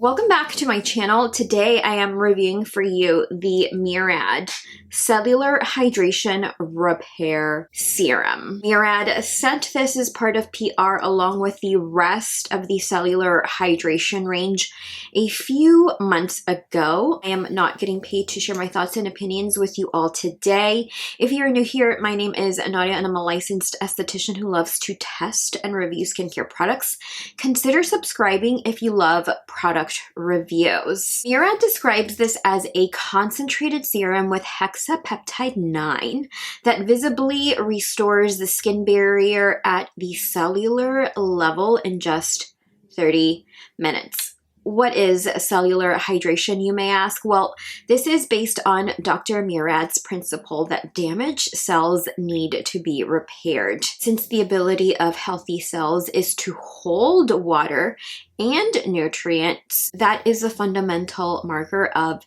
Welcome back to my channel. Today I am reviewing for you the MURAD Cellular Hydration Repair Serum. MURAD sent this as part of PR along with the rest of the cellular hydration range a few months ago. I am not getting paid to share my thoughts and opinions with you all today. If you're new here, my name is Nadia and I'm a licensed esthetician who loves to test and review skincare products. Consider subscribing if you love product reviews. MURAD describes this as a concentrated serum with hexapeptide 9 that visibly restores the skin barrier at the cellular level in just 30 minutes. What is cellular hydration, you may ask? Well, this is based on Dr. Murad's principle that damaged cells need to be repaired. Since the ability of healthy cells is to hold water and nutrients, that is a fundamental marker of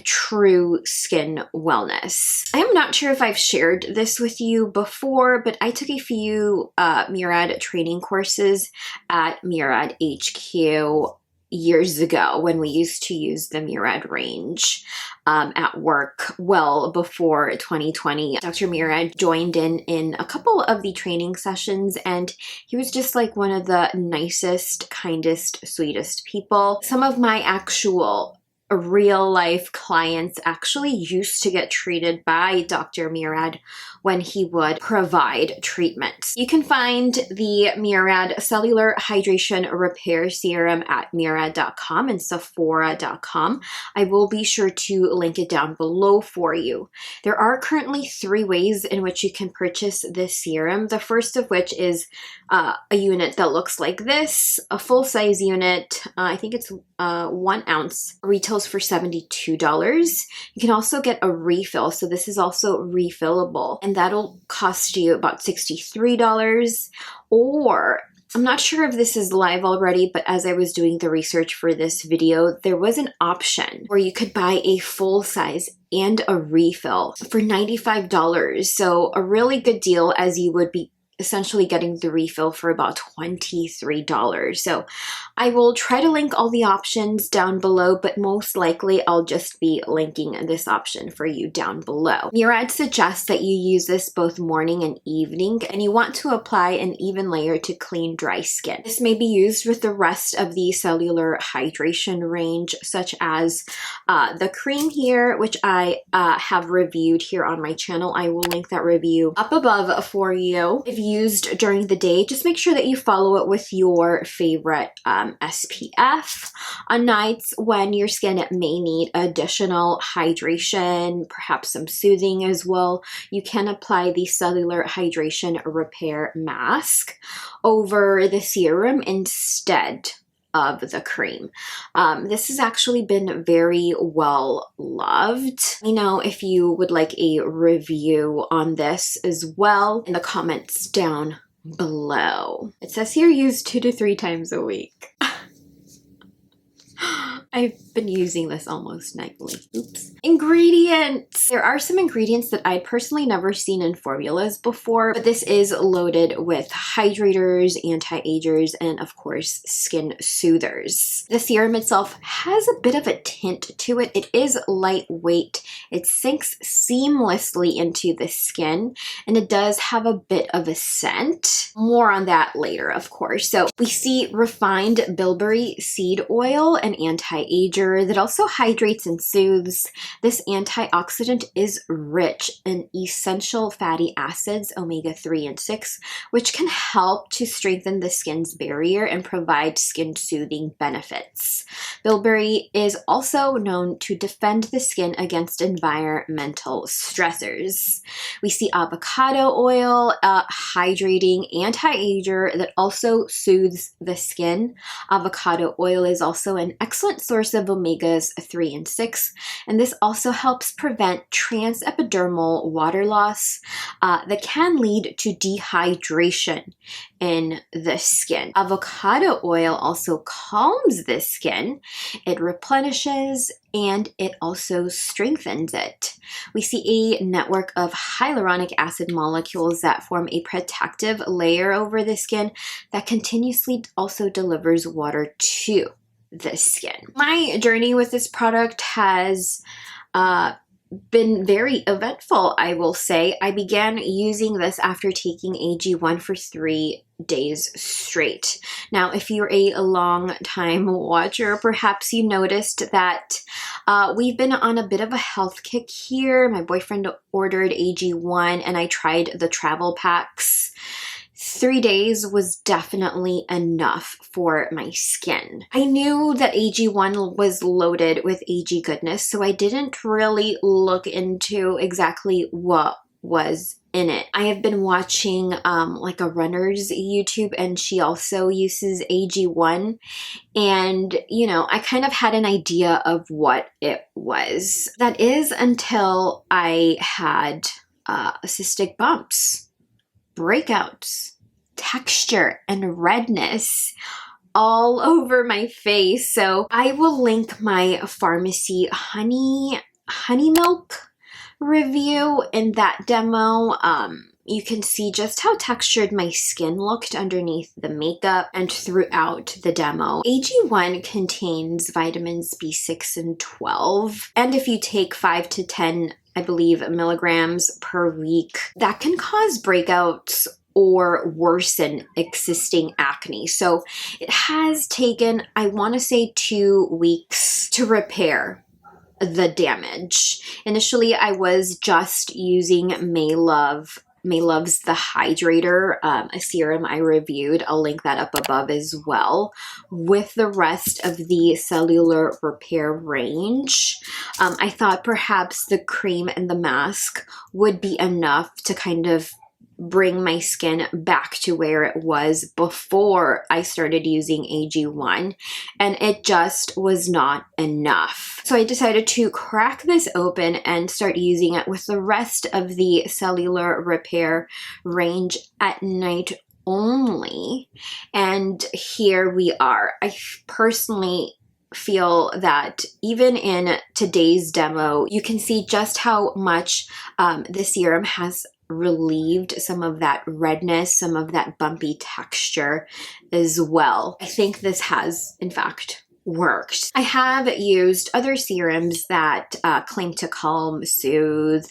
true skin wellness. I am not sure if I've shared this with you before, but I took a few Murad training courses at Murad HQ years ago when we used to use the Murad range at work well before 2020. Dr. Murad joined in a couple of the training sessions and he was just like one of the nicest, kindest, sweetest people. Some of my actual real life clients actually used to get treated by Dr. Murad when he would provide treatments. You can find the Murad Cellular Hydration Repair Serum at murad.com and sephora.com. I will be sure to link it down below for you. There are currently 3 ways in which you can purchase this serum. The first of which is a unit that looks like this, a full-size unit. I think it's 1 ounce, retails for $72. You can also get a refill, so this is also refillable, and that'll cost you about $63. Or I'm not sure if this is live already, but as I was doing the research for this video, there was an option where you could buy a full size and a refill for $95. So a really good deal, as you would be essentially getting the refill for about $23. So I will try to link all the options down below, but most likely I'll just be linking this option for you down below. Murad suggests that you use this both morning and evening, and you want to apply an even layer to clean dry skin. This may be used with the rest of the cellular hydration range, such as the cream here, which I have reviewed here on my channel. I will link that review up above for you. If used during the day, just make sure that you follow it with your favorite SPF. On nights when your skin may need additional hydration, perhaps some soothing as well, you can apply the Cellular Hydration Repair Mask over the serum instead of the cream. This has actually been very well loved. Let me know if you would like a review on this as well in the comments down below. It says here use 2 to 3 times a week. I've been using this almost nightly. Oops. Ingredients! There are some ingredients that I'd personally never seen in formulas before, but this is loaded with hydrators, anti-agers, and of course, skin soothers. The serum itself has a bit of a tint to it. It is lightweight. It sinks seamlessly into the skin, and it does have a bit of a scent. More on that later, of course. So we see refined bilberry seed oil and anti-ager that also hydrates and soothes. This antioxidant is rich in essential fatty acids, omega-3 and 6, which can help to strengthen the skin's barrier and provide skin soothing benefits. Bilberry is also known to defend the skin against environmental stressors. We see avocado oil, hydrating anti-ager that also soothes the skin. Avocado oil is also an excellent source of omegas-3 and 6, and this also helps prevent transepidermal water loss that can lead to dehydration in the skin. Avocado oil also calms the skin, it replenishes, and it also strengthens it. We see a network of hyaluronic acid molecules that form a protective layer over the skin that continuously also delivers water too. the skin. My journey with this product has been very eventful, I will say. I began using this after taking AG1 for 3 days straight. Now, if you're a long time watcher, perhaps you noticed that we've been on a bit of a health kick here. My boyfriend ordered AG1 and I tried the travel packs. 3 days was definitely enough for my skin. I knew that AG1 was loaded with AG goodness, so I didn't really look into exactly what was in it. I have been watching like a runner's YouTube, and she also uses AG1, and you know, I kind of had an idea of what it was. That is until I had cystic bumps, breakouts, texture, and redness all over my face. So I will link my FARMACY honey milk review in that demo. You can see just how textured my skin looked underneath the makeup and throughout the demo. AG1 contains vitamins B6 and 12, and if you take 5 to 10, I believe, milligrams per week, that can cause breakouts or worsen existing acne. So it has taken, I want to say, 2 weeks to repair the damage. Initially, I was just using Maylove's The Hydrator, a serum I reviewed. I'll link that up above as well, with the rest of the Cellular Repair range. I thought perhaps the cream and the mask would be enough to kind of bring my skin back to where it was before I started using AG1, and it just was not enough. So I decided to crack this open and start using it with the rest of the Cellular Repair range at night only, and here we are. I personally feel that even in today's demo, you can see just how much the serum has relieved some of that redness, some of that bumpy texture as well. I think this has, in fact, worked. I have used other serums that claim to calm, soothe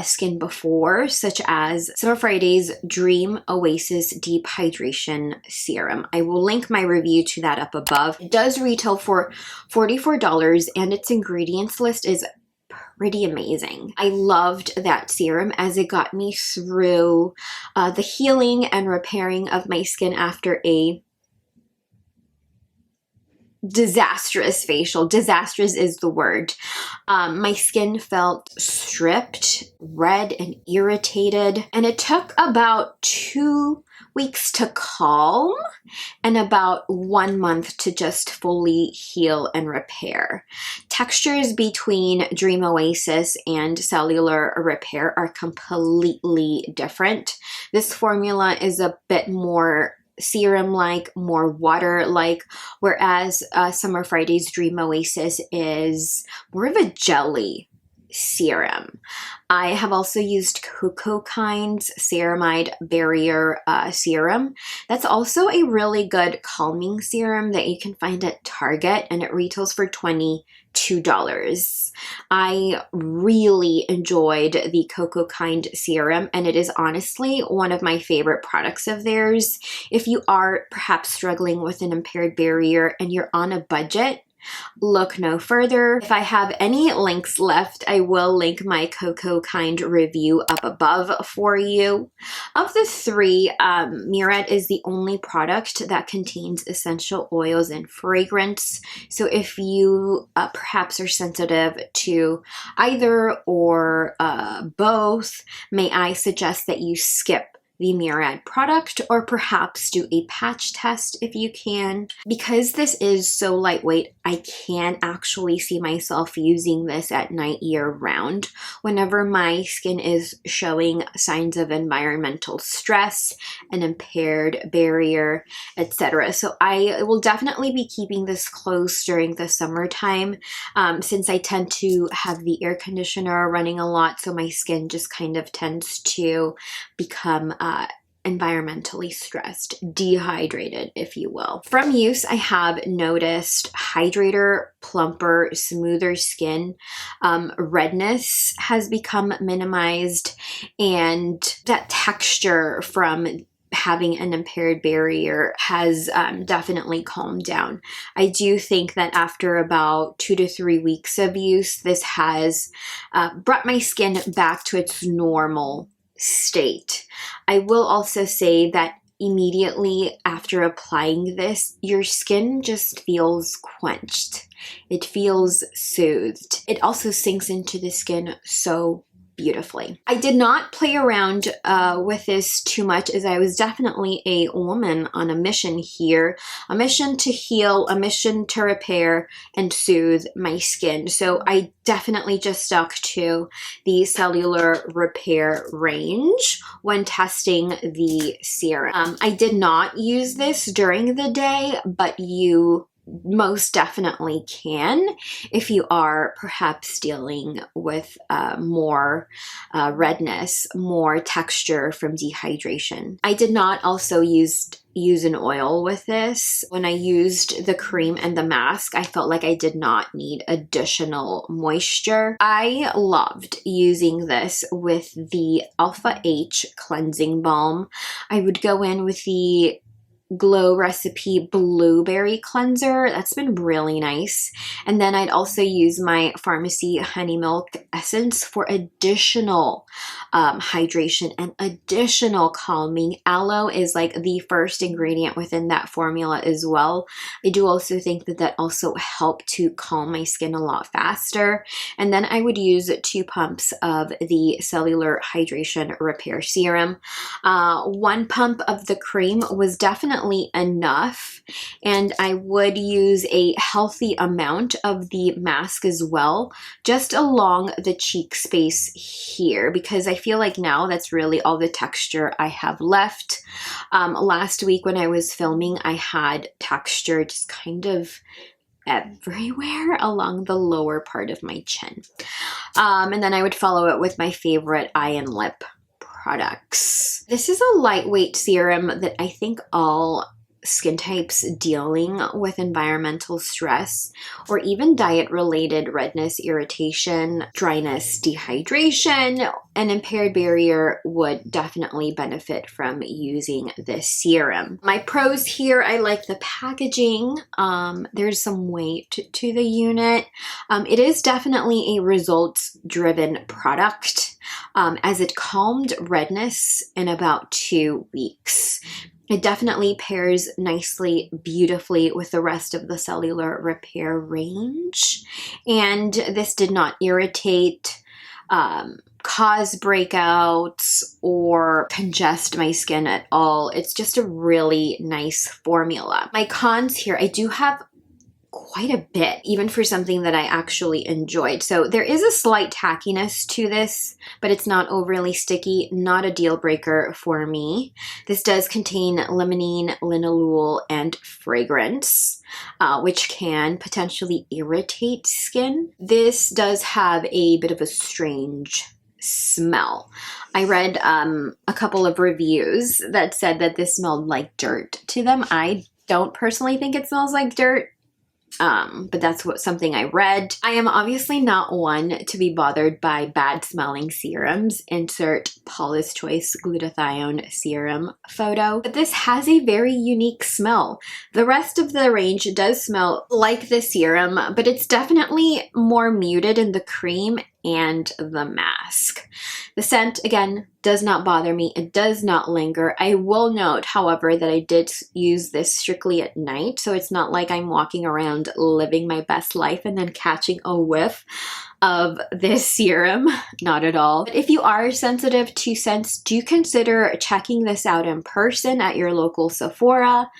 skin before, such as Summer Friday's Dream Oasis Deep Hydration Serum. I will link my review to that up above. It does retail for $44, and its ingredients list is pretty amazing. I loved that serum as it got me through the healing and repairing of my skin after a disastrous facial. Disastrous is the word. My skin felt stripped, red, and irritated, and it took about 2 weeks to calm and about 1 month to just fully heal and repair. Textures between Dream Oasis and Cellular Repair are completely different. This formula is a bit more serum-like, more water-like, whereas Summer Friday's Dream Oasis is more of a jelly serum. I have also used Cocoa Kind's Ceramide Barrier Serum. That's also a really good calming serum that you can find at Target, and it retails for $22. I really enjoyed the Cocoa Kind serum, and it is honestly one of my favorite products of theirs. If you are perhaps struggling with an impaired barrier and you're on a budget, look no further. If I have any links left, I will link my Cocoa Kind review up above for you. Of the three, Murad is the only product that contains essential oils and fragrance. So if you perhaps are sensitive to either or both, may I suggest that you skip the Murad product, or perhaps do a patch test if you can. Because this is so lightweight, I can actually see myself using this at night year-round whenever my skin is showing signs of environmental stress, an impaired barrier, etc. So I will definitely be keeping this close during the summertime, since I tend to have the air conditioner running a lot, so my skin just kind of tends to become environmentally stressed, dehydrated, if you will. From use, I have noticed hydrator, plumper, smoother skin. Redness has become minimized, and that texture from having an impaired barrier has definitely calmed down. I do think that after about 2 to 3 weeks of use, this has brought my skin back to its normal state. I will also say that immediately after applying this, your skin just feels quenched. It feels soothed. It also sinks into the skin so beautifully. I did not play around with this too much, as I was definitely a woman on a mission here, a mission to heal, a mission to repair and soothe my skin. So I definitely just stuck to the cellular repair range when testing the serum. I did not use this during the day, but you most definitely can if you are perhaps dealing with more redness, more texture from dehydration. I did not also use an oil with this. When I used the cream and the mask, I felt like I did not need additional moisture. I loved using this with the Alpha H cleansing balm. I would go in with the Glow Recipe Blueberry Cleanser. That's been really nice. And then I'd also use my Pharmacy Honey Milk Essence for additional hydration and additional calming. Aloe is like the first ingredient within that formula as well. I do also think that that also helped to calm my skin a lot faster. And then I would use 2 pumps of the Cellular Hydration Repair Serum. 1 pump of the cream was definitely enough, and I would use a healthy amount of the mask as well, just along the cheek space here, because I feel like now that's really all the texture I have left. Last week when I was filming, I had texture just kind of everywhere along the lower part of my chin. And then I would follow it with my favorite eye and lip products. This is a lightweight serum that I think all skin types dealing with environmental stress or even diet-related redness, irritation, dryness, dehydration, and impaired barrier would definitely benefit from using this serum. My pros here, I like the packaging. There's some weight to the unit. It is definitely a results-driven product, as it calmed redness in about 2 weeks. It definitely pairs nicely, beautifully with the rest of the cellular repair range. And this did not irritate, cause breakouts, or congest my skin at all. It's just a really nice formula. My cons here, I do have quite a bit, even for something that I actually enjoyed. So there is a slight tackiness to this, but it's not overly sticky, not a deal breaker for me. This does contain limonene, linalool, and fragrance, which can potentially irritate skin. This does have a bit of a strange smell. I read a couple of reviews that said that this smelled like dirt to them. I don't personally think it smells like dirt. But that's something I read. I am obviously not one to be bothered by bad smelling serums. Insert Paula's Choice glutathione serum photo. But this has a very unique smell. The rest of the range does smell like the serum, but it's definitely more muted in the cream and the mask. The scent, again, does not bother me. It does not linger. I will note, however, that I did use this strictly at night, so it's not like I'm walking around living my best life and then catching a whiff of this serum. Not at all. But if you are sensitive to scents, do consider checking this out in person at your local Sephora.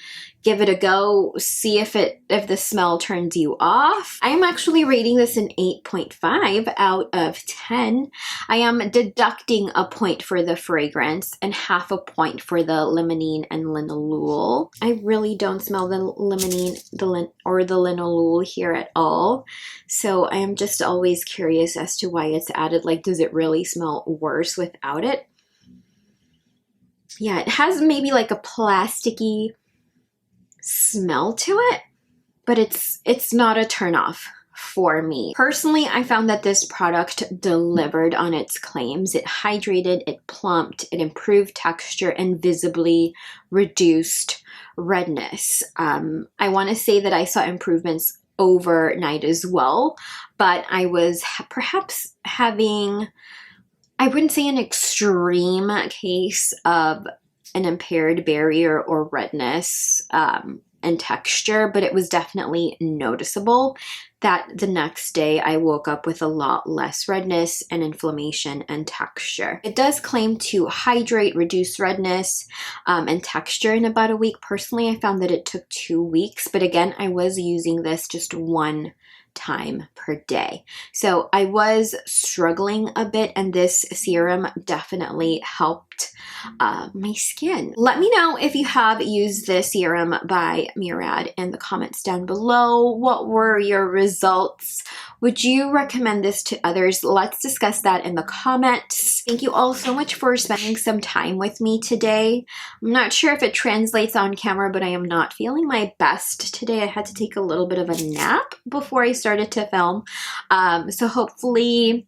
Give it a go, see if the smell turns you off. I am actually rating this an 8.5 out of 10. I am deducting a point for the fragrance and half a point for the limonene and linalool. I really don't smell the limonene or the linalool here at all. So I am just always curious as to why it's added. Like, does it really smell worse without it? Yeah, it has maybe like a plasticky smell to it, but it's not a turnoff for me. Personally, I found that this product delivered on its claims. It hydrated, it plumped, it improved texture, and visibly reduced redness. I want to say that I saw improvements overnight as well, but I was perhaps having, I wouldn't say an extreme case of an impaired barrier or redness and texture, but it was definitely noticeable that the next day I woke up with a lot less redness and inflammation and texture. It does claim to hydrate, reduce redness and texture in about a week. Personally, I found that it took 2 weeks, but again, I was using this just one time per day. So I was struggling a bit, and this serum definitely helped my skin. Let me know if you have used this serum by Murad in the comments down below. What were your results? Would you recommend this to others? Let's discuss that in the comments. Thank you all so much for spending some time with me today. I'm not sure if it translates on camera, but I am not feeling my best today. I had to take a little bit of a nap before I started to film. So hopefully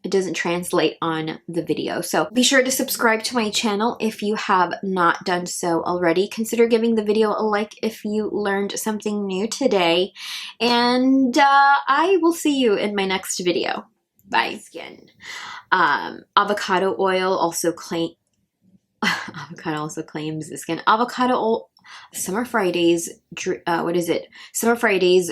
it doesn't translate on the video. So be sure to subscribe to my channel if you have not done so already. Consider giving the video a like if you learned something new today. And I will see you in my next video. Bye. Skin. Avocado oil also avocado also claims the skin. Avocado oil. Summer Fridays, what is it? Summer Fridays